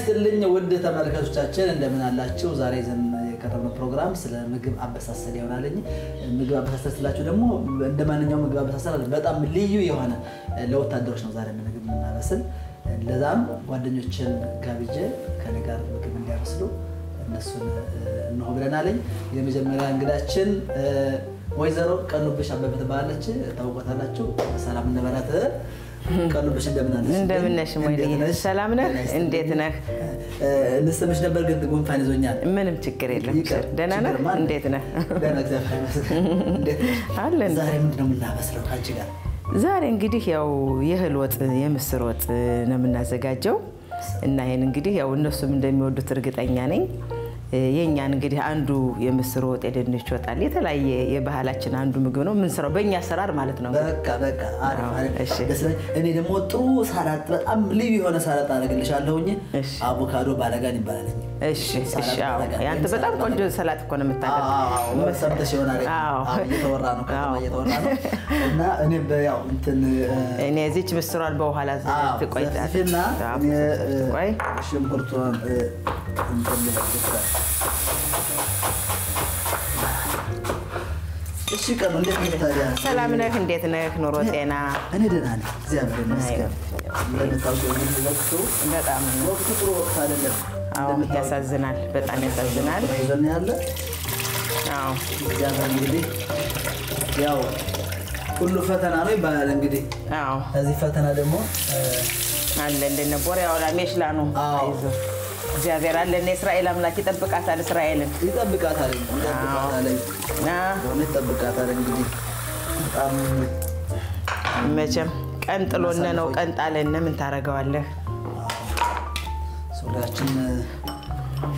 ይስጥልኝ ውድ ተመልካቾቻችን እንደምን አላችሁ ዛሬ ዘን የቀረበው ፕሮግራም ስለ ምግብ አበሳሰል ይሆናልኝ ምግብ አበሳሰል ስላችሁ ደግሞ እንደማንኛውም ምግብ አበሳሰል በጣም ልዩ የሆነ ለወታደሮች ነው ዛሬ ምግብ እናበስል ለዛም ጓደኞችን ጋብጄ ከኔ ጋር ምግብ እንዲያበስሉ እነሱን ነው ብለናልኝ የመጀመሪያ እንግዳችን ወይዘሮ ቀኑብሽ አበበ ተባለች ታውቃታላችሁ ሰላም እንደበላት ቀኑብሽ እንደምን ነሽ ሞይልኝ ሰላም ነህ እንዴት ነህ እንስምሽ ነበር ግን ጉንፋን ይዞኛል ምንም ችግር የለም ደህና ነህ እንዴት ነህ ደህና እግዚአብሔር እንዴት አለን ዛሬ ምንድነው የምናበስለው ካንቺ ጋር ዛሬ እንግዲህ ያው የእህል ወጥ የምስር ወጥ ነው የምናዘጋጀው እና ይሄን እንግዲህ ያው እነሱም እንደሚወዱት እርግጠኛ ነኝ የኛን እንግዲህ አንዱ የምስር ወጥ የድንች ወጥ አለ የተለያየ የባህላችን አንዱ ምግብ ነው ምን ሰራው በእኛ ሰራር ማለት ነው በቃ አሪፍ እኔ ደግሞ ጥሩ ሰላጣ በጣም ልዩ የሆነ ሰላጣ አደርግልሻለሁኝ አቮካዶ ባለጋን ይባላል እሺ ያንተ በጣም ቆንጆ ሰላጣ እኮ ነው የምታደርገው ሰምተሽ ይሆናል እየተወራ ነው እና እኔ በያው እንትን እኔ እዚች ምስሯን በኋላ ትቆይታለሽ እና ቆይ ሽንኩርቱን እንትን እሺ ቀኑ እንዴት ነው ታዲያ ሰላም ነህ እንዴት ነህ ኑሮ ጤና እኔ ደህና ነኝ እግዚአብሔር ይመስገን ለምታውቁ ወቅቱ በጣም ወቅቱ ጥሩ ወቅት አይደለም ያሳዝናል በጣም ያሳዝናል ይዘን ያለ እግዚአብሔር እንግዲህ ያው ሁሉ ፈተና ነው ይባላል እንግዲህ እዚህ ፈተና ደግሞ አለ እንደነበር ያው ላሜሽላ ነው አይዞ እግዚአብሔር አለ ለእስራኤል አምላክ ይጠብቃታል እስራኤልን ይጠብቃታል ይጠብቃታል እንግዲህ በጣም መቼም ቀን ጥሎነ ነው ቀን ጣለነ ምን ታረጋዋለህ ሶላችን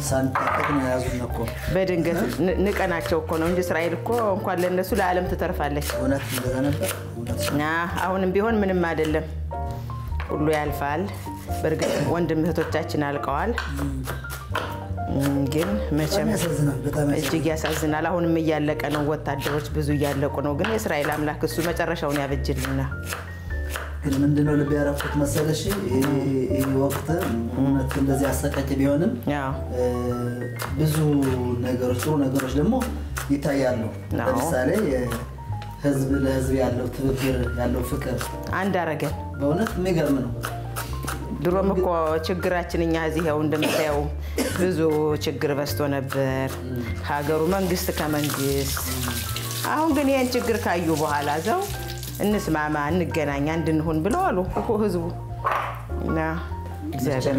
ሳንታጠቅ ነው ያዙን እኮ በድንገት ንቀናቸው እኮ ነው እንጂ እስራኤል እኮ እንኳን ለነሱ ለዓለም ትተርፋለች እውነት እንደዛ ነበር አሁንም ቢሆን ምንም አይደለም ሁሉ ያልፋል በርግጥ ወንድም እህቶቻችን አልቀዋል ግን መቼም እጅግ ያሳዝናል አሁንም እያለቀ ነው ወታደሮች ብዙ እያለቁ ነው ግን የእስራኤል አምላክ እሱ መጨረሻውን ያበጅልና ግን ምንድነው ልብ ያረፉት መሰለሽ ይሄ ወቅት እንደዚህ አሰቃቂ ቢሆንም ብዙ ነገሮች ጥሩ ነገሮች ደግሞ ይታያሉ ለምሳሌ ህዝብ ለህዝብ ያለው ትብብር ያለው ፍቅር አንድ አረገን በእውነት የሚገርም ነው ድሮም እኮ ችግራችንኛ እዚህ ያው እንደምታየው ብዙ ችግር በስቶ ነበር ሀገሩ መንግስት ከመንግስት አሁን ግን ይሄን ችግር ካዩ በኋላ ዘው እንስማማ እንገናኛ እንድንሆን ብለው አሉ እኮ ህዝቡ እና እግዚአብሔር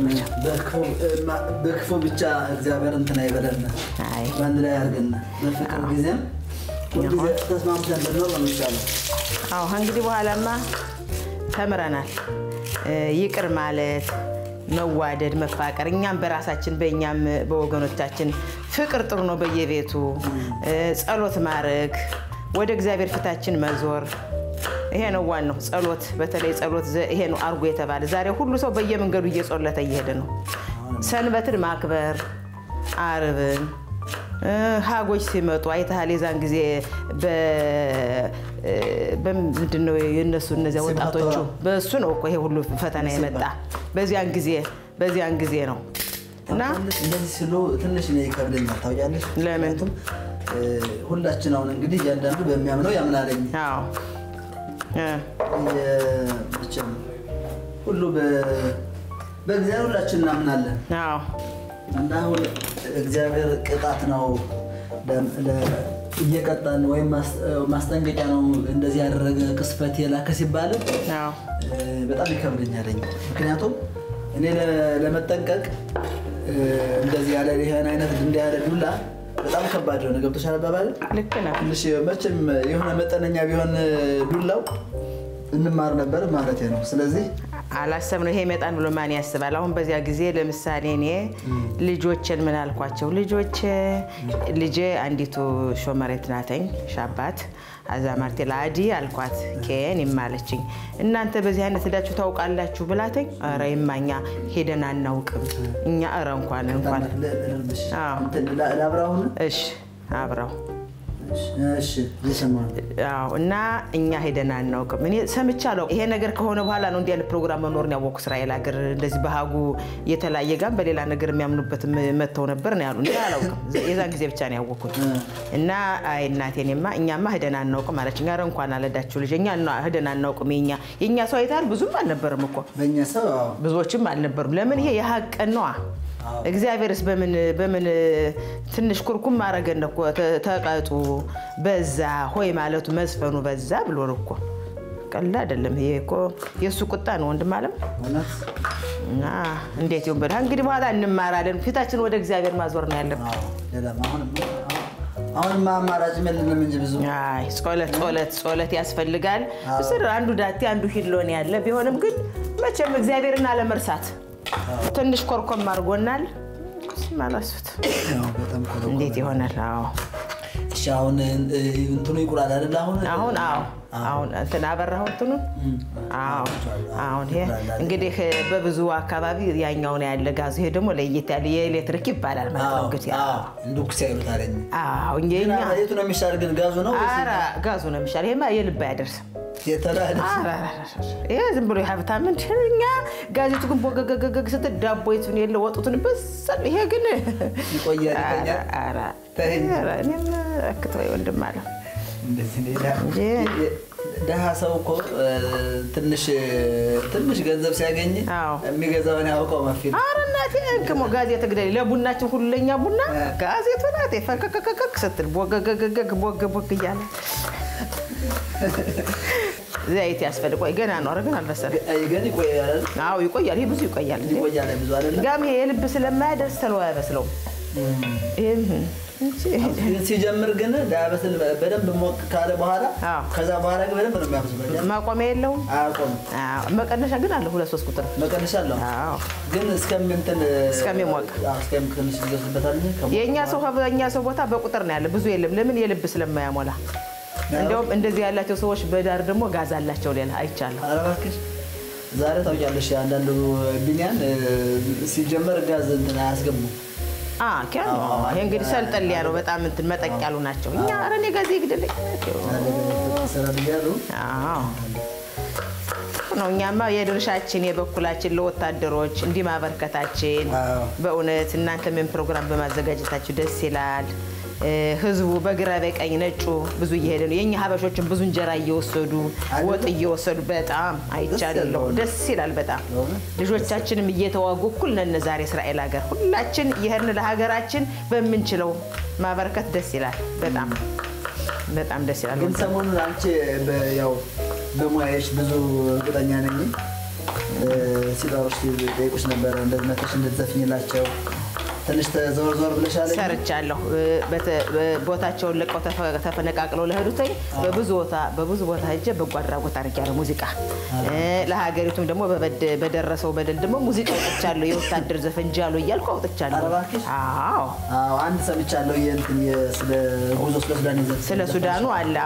በክፉ ብቻ እግዚአብሔር እንትና ይበለና አይ ማን ላይ አርገና በፍቅር ጊዜም ሁሉ ተስማምተን ነው የሚሻለው አዎ እንግዲህ በኋላማ ተምረናል ይቅር ማለት መዋደድ መፋቀር እኛም በራሳችን በእኛም በወገኖቻችን ፍቅር ጥሩ ነው በየቤቱ ጸሎት ማድረግ ወደ እግዚአብሔር ፊታችን መዞር ይሄ ነው ዋናው ጸሎት በተለይ ጸሎት ይሄ ነው አርጎ የተባለ ዛሬ ሁሉ ሰው በየመንገዱ እየጸለተ እየሄደ ነው ሰንበትን ማክበር አርብን ሀጎች ሲመጡ አይታል የዛን ጊዜ በምንድነው የነሱ እነዚያ ወጣቶቹ በእሱ ነው እኮ ይሄ ሁሉ ፈተና የመጣ በዚያን ጊዜ ነው እና እንደዚህ ሲሉ ትንሽ ነው ይከብደኛል ታውቂያለሽ ለምን ሁላችን አሁን እንግዲህ ያንዳንዱ በሚያምነው ያምናለኝ አዎ ብቻም ሁሉ በእግዚአብሔር ሁላችን እናምናለን አዎ እና ሁሉ እግዚአብሔር ቅጣት ነው እየቀጣን ወይ ማስጠንቀቂያ ነው እንደዚህ ያደረገ ቅስፈት የላከ ሲባል በጣም ይከብደኛል ምክንያቱም እኔ ለመጠንቀቅ እንደዚህ ያለ ይሄን አይነት እንደ ያለ ዱላ በጣም ከባድ ነው ገብቶሻል ባባል ልክ ነው ትንሽ መቼም የሆነ መጠነኛ ቢሆን ዱላው እንማር ነበር ማለት ነው ስለዚህ አላሰብነው ይሄ መጣን ብሎ ማን ያስባል አሁን በዚያ ጊዜ ለምሳሌ እኔ ልጆችን ምን አልኳቸው ልጄ አንዲቱ ሾመሬት ናተኝ ሻባት አዛማርቴ ላዲ አልኳት ከን ይማለችኝ እናንተ በዚህ አይነት ሄዳችሁ ታውቃላችሁ ብላተኝ አረ ይማኛ ሄደና እናውቅም እኛ አረ እንኳን ላብራው እሺ አብራው እሺ ይሰማል አዎ እና እኛ ሄደና እናውቅም እኔ ሰምቻለሁ ይሄ ነገር ከሆነ በኋላ ነው እንዲያ ፕሮግራም መኖርን ያወቁ እስራኤል ሀገር እንደዚህ በሃጉ የተላየ ጋር በሌላ ነገር የሚያምኑበት መተው ነበር ነው ያሉ እንዴ አላውቅም የዛን ጊዜ ብቻ ነው ያወቁት እና አይ እናቴኔማ እኛማ ሄደና እናውቅም ማለት ጋር እንኳን አለዳችሁ ልጅኛ እና ሄደና እናውቅም የኛ ሰው አይታል ብዙም አልነበረም እኮ በእኛ ሰው ብዙዎችም አልነበሩም ለምን ይሄ የሐቅ ነው እግዚአብሔርስ በምን ትንሽ ኩርኩም ማረገን እኮ ተቃጡ በዛ ሆይ ማለቱ መስፈኑ በዛ ብሎ እኮ ቀላ አይደለም ይሄ እኮ የሱ ቁጣ ነው ወንድም አለም እና እንዴት ይሁን በኋላ እንግዲህ በኋላ እንማራለን ፊታችን ወደ እግዚአብሔር ማዞር ነው ያለብን አሁን ማማራጭ መልንም እንጂ ብዙ አይ ጾለት ያስፈልጋል እስር አንዱ ዳቲ አንዱ ሂድሎን ያለ ቢሆንም ግን መቼም እግዚአብሔርን አለመርሳት ትንሽ ኮርኮም ማርጎናል ማላሱት በጣም ኮርኮም እንዴት ይሆናል አዎ እሺ አሁን እንትኑ ይቁላል አይደል አሁን ተናበራው እንትኑ አሁን ይሄ እንግዲህ በብዙ አካባቢ ያኛው ነው ያለ ጋዝ ይሄ ደግሞ ለየት ያለ የኤሌክትሪክ ይባላል ማለት ነው እንግዲህ እንዱክስ ያሉት አለኝ እኛ የቱ ነው የሚሻል ግን ጋዙ ነው አራ ጋዙ ነው የሚሻል ይሄማ የልብ አይደርስ የተላለ ይሄ ዝም ብሎ ሀብታም እንደኛ ጋዜጡ ግን ቦገገገግ ስትዳቦይቱን የለ ወጡትን በሰል ይሄ ግን ይቆያል አራ እኔም አክተው ወንድም አለ እንደዚህ ነው ደሃ ሰው እኮ ትንሽ ገንዘብ ሲያገኝ የሚገዛውን ያውቀው ማፊል አረናቴ እንከሞ ጋዜጣ ተግደል ለቡናችን ሁሉኛ ቡና ጋዜጣ ናት ፈከከከከክ ስትል ቦገገገግ ቦገቦግ ይያለ ዘይት ያስፈልገው ገና ነው አረጋን አልበሰለ ገና ይቆያል አዎ ይቆያል ይሄ ብዙ ይቆያል ብዙ አይደለም ጋም ይሄ ልብ ስለማይደርስ ተለው አይበስለው ሲጀምር ግን ዳበስል በደንብ ሞቅ ካለ በኋላ ከዛ በኋላ በደንብ ነው የሚያብስለው ማቆሚያ የለውም መቀነሻ ግን አለ 2-3 ቁጥር መቀነሻ አለው ግን እስከሚሞቅ እስከሚከንሽ ይገስበታል የኛ ሰው ቦታ በቁጥር ነው ያለ ብዙ የለም ለምን የልብ ስለማያሞላ እንደውም እንደዚህ ያላቸው ሰዎች በዳር ደግሞ ጋዝ አላቸው ሌላ አይቻለሁ አረባክሽ ዛሬ ታውቂያለሽ አንዳንዱ ቢኒያን ሲጀመር ጋዝ እንትን አያስገቡ ከያው ይሄ እንግዲህ ሰልጠል ያለው በጣም እንትን መጠቅ ያሉ ናቸው እኛ አረኔ ጋዝ ይግደልኝ ነው እኛማ የድርሻችን የበኩላችን ለወታደሮች እንዲማበርከታችን በእውነት እናንተ ምን ፕሮግራም በማዘጋጀታችሁ ደስ ይላል ህዝቡ በግራ በቀኝ ነጩ ብዙ እየሄደ ነው የኛ ሀበሾችን ብዙ እንጀራ እየወሰዱ ወጥ እየወሰዱ በጣም አይቻለሁ ደስ ይላል በጣም ልጆቻችንም እየተዋጉ እኩል ነን ዛሬ እስራኤል ሀገር ሁላችን ይሄን ለሀገራችን በመንችለው ማበርከት ደስ ይላል በጣም ደስ ይላል ግን ሰሞኑን አንቺ ያው በሙያሽ ብዙ እርግጠኛ ነኝ ሲዳሮሽ ደቂቆች ነበር እንደዚህ መተሽ እንደዘፍኝላቸው ትንሽ ተዘወር ብለሻል ሰርቻለሁ ቦታቸውን ለቀው ተፈነቃቅለው ለሄዱት በብዙ ቦታ ሄጄ በጓድራጎት አርጋለሁ ሙዚቃ ለሀገሪቱም ደግሞ በደረሰው በደል ደግሞ ሙዚቃ ወጥቻለሁ የወታደር ዘፈን ጃሎ እያልኩ አውጥቻለሁ አዎ አንድ ሰምቻለሁ ስለ ጉዞ ስለ ሱዳኑ አለ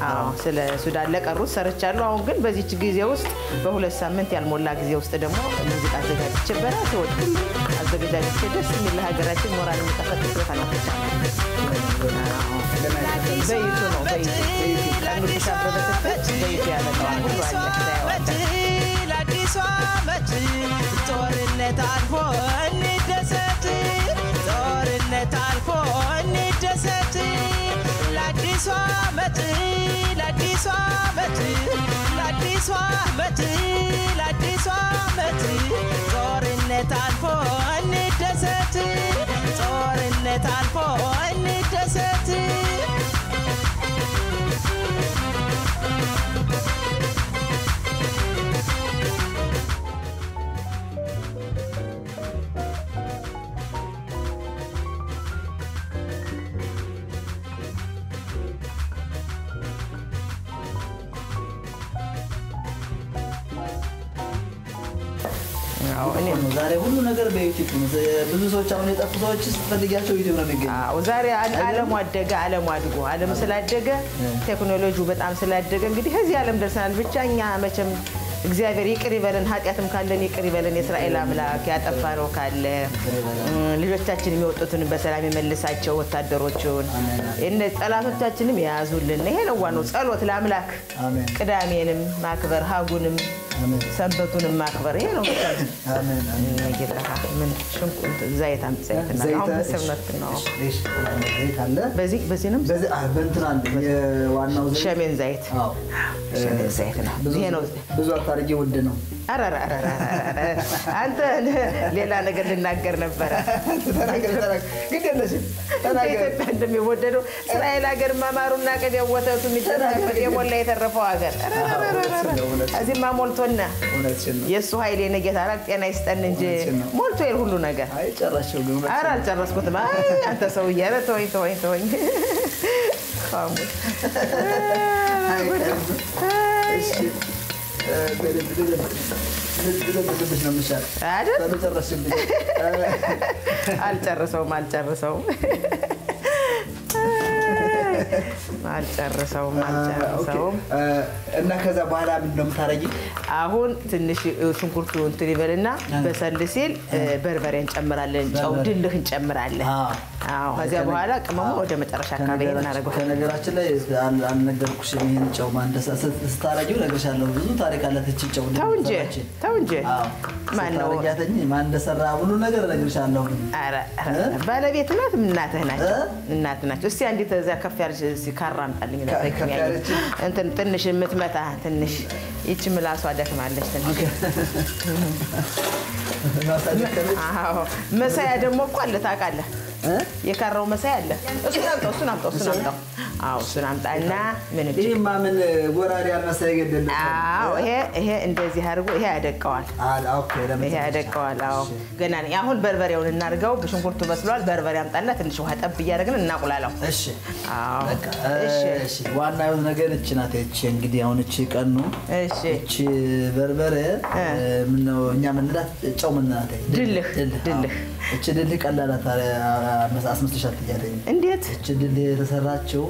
አዎ ስለ ሱዳን ለቀሩት ሰርቻለሁ አሁን ግን በዚህ ጊዜ ውስጥ በሁለት ሳምንት ያልሞላ ጊዜ ውስጥ ደግሞ ሙዚቃ አዘጋጅቼ በራሴ ወጥ አዘጋጅቼ ደስ የሚል ሀገራችን ሞራል የሚጠፈጥፍ ተፈናፈቻ ዘይቱ ነው ዘይቱ ተሳበበበት ዘይቱ ያለቀዋል ሁሉ አለ ለአዲሱ ዓመት ጦርነት አልፎ እንደሰት ጦርነት አልፎ እንደሰት ለአዲሱ ዓመት ለአዲሱ ዓመት ለአዲሱ ዓመት ለአዲሱ ዓመት ጦርነት አልፎ እንደሰት ጦርነት አልፎ እንደሰት ዛሬ ሁሉ ነገር በዩቲዩብ ነው ብዙ ሰዎች አሁን የጠፉ ሰዎች ስትፈልጊያቸው ዩቲዩብ ነው የሚገኘው ዛሬ ዓለም አደገ ዓለም አድጎ ዓለም ስላደገ ቴክኖሎጂው በጣም ስላደገ እንግዲህ እዚህ ዓለም ደርሰናል ብቻኛ መቼም እግዚአብሔር ይቅር ይበለን ኃጢያትም ካለን ይቅር ይበለን የእስራኤል አምላክ ያጠፋነው ካለ ልጆቻችን የሚወጡትን በሰላም ይመልሳቸው ወታደሮቹን እነ ጸሎቶቻችንም ያዙልን ይሄ ነው ዋናው ጸሎት ለአምላክ አሜን ቅዳሜንም ማክበር ሀጉንም ሰንበቱንም ማክበር ይሄ ነው አሜን አሜን ጌታ ምን ሽንኩርት ዘይት አምጥተን አሁን በስርነት ነው እሺ ዘይት አለ በዚህ ነው በዚህ በእንትን አለ የዋናው ዘይት ሸሜን ዘይት አዎ ሸሜን ዘይት ነው ይሄ ነው ብዙ አታርጌ ውድ ነው አራራ አንተ ሌላ ነገር ልናገር ነበር ተናገር ግን ተናገር እንደሚወደደው እስራኤል ሀገር ማማሩና ቀደው ወተቱ የሚተናፈጥ የሞላ የተረፈው ሀገር እዚህ ማሞልቶና የሱ ኃይል የነጌታ አራቅ ጤና ይስጠን እንጂ ሞልቶ ይል ሁሉ ነገር አይ ጨረሽው ግን አራ አልጨረስኩትም አይ አንተ ሰው ያለ ተወኝ እሺ በደብደብሽ ነው ምሻል አይደል ተጨረስልኝ አልጨረሰውም እና ከዛ በኋላ ምን እንደምታረጊ አሁን ትንሽ ሽንኩርቱ እንትን ይበልና በሰል ሲል በርበሬ እንጨምራለን ጨው ድልህ እንጨምራለን አዎ ከዛ በኋላ ቅመሙ ወደ መጨረሻ አካባቢ እናደርገው ከነገራችን ላይ አልነገርኩሽም ይሄን ጨው ማንደሳ ስታረጊው ነገርሻለሁ ብዙ ታሪክ አለ እቺ ጨው ተው እንጂ ማን ነው ያተኝ ማን እንደሰራ ሁሉ ነገር ነገርሻለሁ አረ ባለቤት ናት እናት ናቸው እስቲ አንዴ ተዛ ከፍ ያለች ሲካራ አምጣልኝ እንትን ትንሽ የምትመታ ትንሽ ይቺ ምላሷ ደክማለች ትንሽ አዎ መሳያ ደግሞ እኮ አለ ታውቃለህ የካራው መሳያ አለ እሱን አምጣው አዎ እሱን አምጣና ምን እንጂ ምን ጎራዴ አልመሰለ ይገደል አዎ ይሄ እንደዚህ አድርጎ ይሄ ያደቀዋል ኦኬ ይሄ ያደቀዋል አዎ ገና ነው አሁን በርበሬውን እናርጋው በሽንኩርቱ በስሏል በርበሬ አምጣና ትንሽ ውሃ ጠብ እያደረግን እናቁላላው እሺ አዎ እሺ ዋናው ነገር እቺ ናት እቺ እንግዲህ አሁን እቺ ቀኑ እቺ በርበሬ ምን ነው እኛ ምንላት ጨው ምንላት ድልህ እቺ ድልህ ቀላላት አስመስልሻት ይያለኝ እንዴት እቺ ድልህ የተሰራችው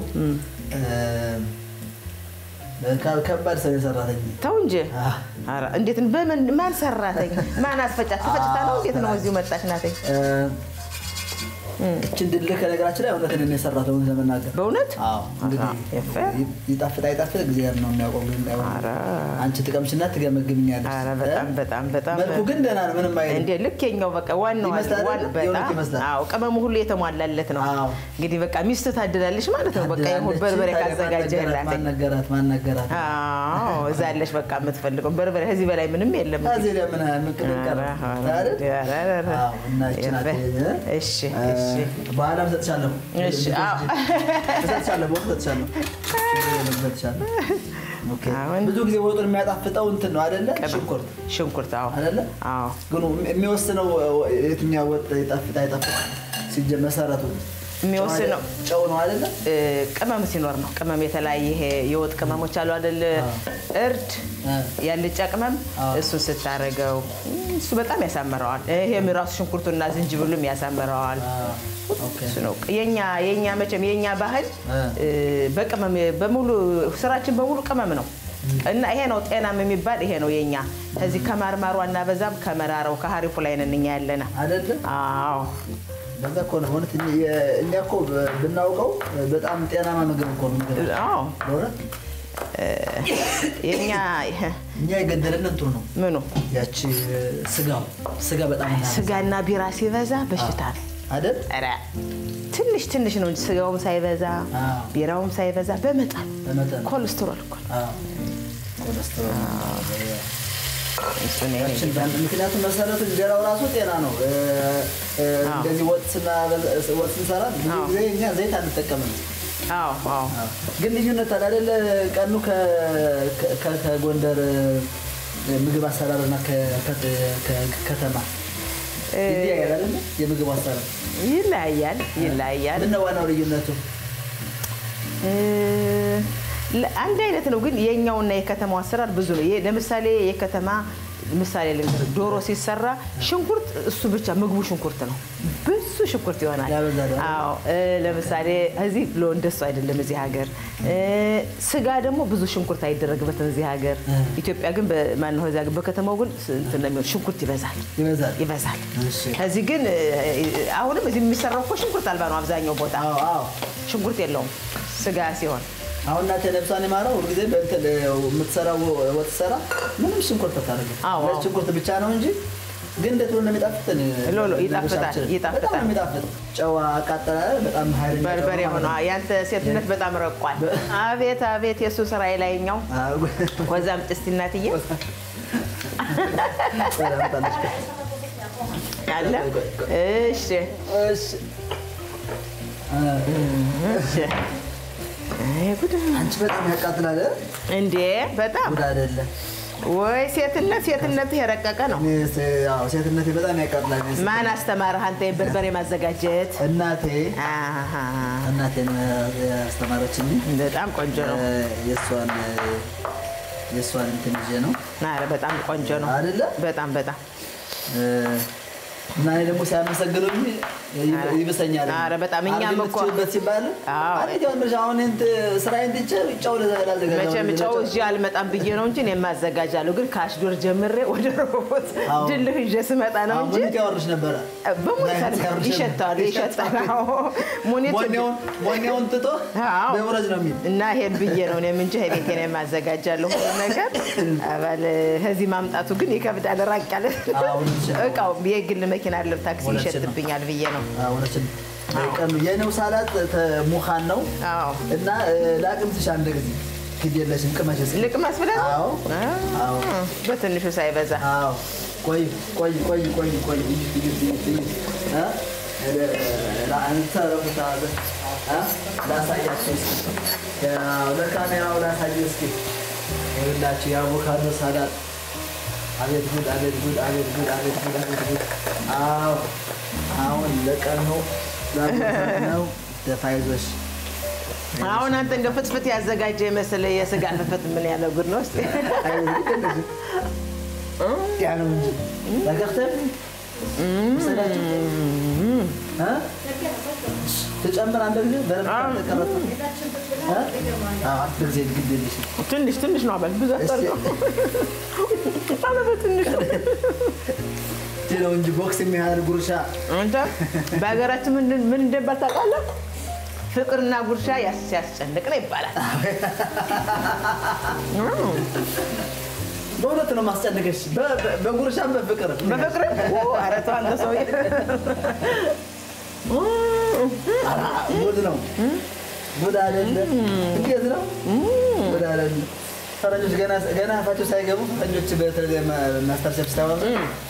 ከባድ ሰው የሰራተኝ ተው እንጂ አረ እንዴት በምን ማን ሰራተኝ ማን አስፈጫት ፈጭታ ነው እንዴት ነው እዚሁ መጣች ናተኝ እቺ ድልህ ከነገራችን ላይ እውነትን ነው የሰራተው ለመናገር በእውነት አዎ እንግዲህ ይጣፍጥ እግዚአብሔር ነው የሚያውቀው ግን አረ አንቺ ተቀምሽና ትገመግምኛለሽ አረ በጣም መልኩ ግን ደህና ነው ምንም አይደለም እንዴ ልክኛው በቃ ዋናው በጣም አዎ ቅመሙ ሁሉ የተሟላለት ነው እንግዲህ በቃ ሚስት ታድላለሽ ማለት ነው በቃ ይሁን በርበሬ ካዘጋጀህላት ማን ነገራት አዎ እዛለሽ በቃ የምትፈልገው በርበሬ ከዚህ በላይ ምንም የለም እዚህ ላይ ምን ቅድቀራ አይደል አዎ እና እቺ ናት እሺ በኋላም ሰጥቻለሁ እሺ አዎ ሰጥቻለሁ ኦኬ ብዙ ጊዜ ወጡን የሚያጣፍጠው እንትን ነው አይደለ ሽንኩርት አዎ አይደለ አዎ ግን የሚወስነው የትኛው ወጥ ይጣፍጥ ሲጀመር መሰረቱ የሚወስነው ጨው ነው አይደለ ቅመም ሲኖር ነው ቅመም የተለያየ ይሄ የወጥ ቅመሞች አሉ አይደል እርድ ያልጫ ቅመም እሱ ስታረገው እሱ በጣም ያሳምረዋል ይሄም ራሱ ሽንኩርቱና ዝንጅብሉም ያሳምረዋል እሱ ነው የኛ መቼም የኛ ባህል በቅመም በሙሉ ስራችን በሙሉ ቅመም ነው እና ይሄ ነው ጤናም የሚባል ይሄ ነው የኛ እዚህ ከማርማሯና በዛም ከመራራው ከሀሪፉ ላይ ነን እኛ ያለና አይደል አዎ በዛ ኮን ሆነ እኛ እኮ ብናውቀው በጣም ጤናማ ምግብ እኮ ነው አዎ ወራት የኛ የገደለን እንትን ነው ምኑ ያቺ ስጋ በጣም ስጋና ቢራ ሲበዛ በሽታ ነው አይደል አረ ትንሽ ነው ስጋውም ሳይበዛ ቢራውም ሳይበዛ በመጠን ኮሌስትሮል እኮ ኮሌስትሮል ምክንያቱም መሰረቱ እንጀራው ራሱ ጤና ነው እንደዚህ ወጥ ስንሰራ ብዙ ጊዜ እኛ ዘይት አንጠቀምም አዎ ግን ልዩነት አይደለ ቀኑ ከጎንደር ምግብ አሰራርና ከተማ ይለያያል የምግብ አሰራር ይለያያል ምን ነው ዋናው ልዩነቱ አንድ አይነት ነው ግን የኛውና የከተማው አሰራር ብዙ ነው ለምሳሌ የከተማ ምሳሌ ዶሮ ሲሰራ ሽንኩርት እሱ ብቻ ምግቡ ሽንኩርት ነው ብዙ ብዙ ሽንኩርት ይሆናል። ያበዛል። አዎ ለምሳሌ እዚህ ብሎ እንደሱ አይደለም እዚህ ሀገር። ስጋ ደግሞ ብዙ ሽንኩርት አይደረግበትም እዚህ ሀገር። ኢትዮጵያ ግን በማን ነው እዚህ ሀገር በከተማው ግን ሽንኩርት ይበዛል። እዚህ ግን አሁንም እዚህ የሚሰራው እኮ ሽንኩርት አልባ ነው አብዛኛው ቦታ። ሽንኩርት የለውም ስጋ ሲሆን። አሁን እናቴ ነብሷን ይማረው ሁልጊዜ በእንትን የምትሰራው ወጥ ሰራ ምንም ሽንኩርት አታደርግም። ሽንኩርት ብቻ ነው እንጂ ግን እንዴት ነው የሚጣፍጥ? ይጣፍጣል። በጣም የሚጣፍጥ ጨዋ አቃጠለ በጣም ኃይለኛ በርበሬ ሆኖ ያንተ ሴትነት በጣም ረቋል። አቤት አቤት የሱ ስራ ይላይኛው ወዛም ጥስቲ እናትዬ አለ። እሺ አንቺ በጣም ያቃጥላል እንዴ? በጣም ጉድ አይደለ ወይ? ሴትነት የረቀቀ ነው። አዎ ሴትነት በጣም ያቃጥላል። ማን አስተማረህ አንተ በርበሬ ማዘጋጀት? እናቴ ነው ያስተማረችኝ። በጣም ቆንጆ ነው። የሷን እንትን ይዤ ነው። አረ በጣም ቆንጆ ነው አይደለ? በጣም እና እኔ ደግሞ ሲያመሰግኑኝ ይበሰኛል። አረ በጣም እኛም እኮ ሲባል አሬ ጀምር አሁን እንት ስራዬን ትቼ ጫው ለዘላለም መቼም ጫው እዚህ አልመጣም ብዬ ነው እንጂ እኔም አዘጋጃለሁ። ግን ካሽዶር ጀምሬ ወደ ሮቦት ድልህ ይዤ ስመጣ ነው እንጂ ምን ያወርሽ ነበር? በሙኒት ይሸታል። ሞኔውን ትቶ በወረጅ ነው የሚል እና ይሄን ብዬ ነው እኔም እንጂ ቤቴ ነው የማዘጋጃለሁ ሁሉ ነገር። አባል ከዚህ ማምጣቱ ግን ይከብዳል። ራቅ ያለ እቃው የግል መኪና አለ ታክሲ ይሸትብኛል ብዬ ነው። እውነትን ቀኑ የነው ሳላት ሙኻን ነው እና ላቅምትሽ አንድ ጊዜ ግዴለሽም ቅመሽስ ልቅመስ ብለህ? አዎ በትንሹ ሳይበዛ። ቆይ ለአንተ ረፍታለ ላሳያችሁ ለካሜራው ላሳየው እስኪ ይኸውላችሁ የአቮካዶ ሳላት። አቤት ጉድ! አሁን ለቀን ነው ደፋይዞሽ። አሁን አንተ እንደ ፍትፍት ያዘጋጀ መሰለ የስጋ ፍትፍት ምን ያለ ጉድ ነው እስቲ። ያለው እንጂ ለገርተም ተጨምር አንድ ጊዜ በረም ተቀረጠ ጊዜ ግዴለሽ ትንሽ ነው አባል ብዙ አጣርቀው ትንሽ ነው እንጂ ቦክስ የሚያህል ጉርሻ አንተ በሀገራችን ምን እንደባል ታውቃለህ? ፍቅርና ጉርሻ ያስጨንቅ ነው ይባላል። በእውነት ነው ማስጨንቀሽ። በጉርሻም በፍቅር ኧረ ተው አንተ ሰውዬ። ጉድ ነው ጉድ አይደለም። እንዴት ነው ጉድ አይደለም። ፈረንጆች ገና አፋቸው ሳይገቡ ፈረንጆች በተለይ ማስተር ሼፍ ስታወራ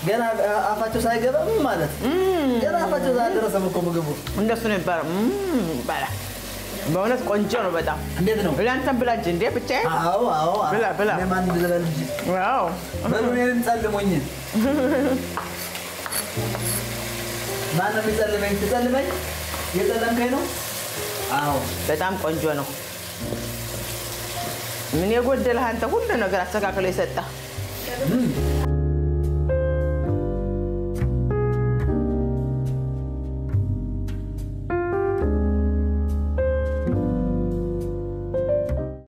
ገና አፋቸው ሳይገባ ማለት ገና አፋቸው ሳይደረሰም እኮ ምግቡ እንደሱ ነው ይባላል። በእውነት ቆንጆ ነው በጣም። እንዴት ነው ብላንተም ብላ እንጂ እንዴ ብቻዬን? አዎ ብላ ለማን ልበል እንጂ አዎ በሉኔን ጸልሞኝ ማን ነው የሚጸልመኝ? ትጸልመኝ የጸለምከኝ ነው? አዎ በጣም ቆንጆ ነው። ምን የጎደለህ አንተ ሁሉ ነገር አስተካክሎ ይሰጣ።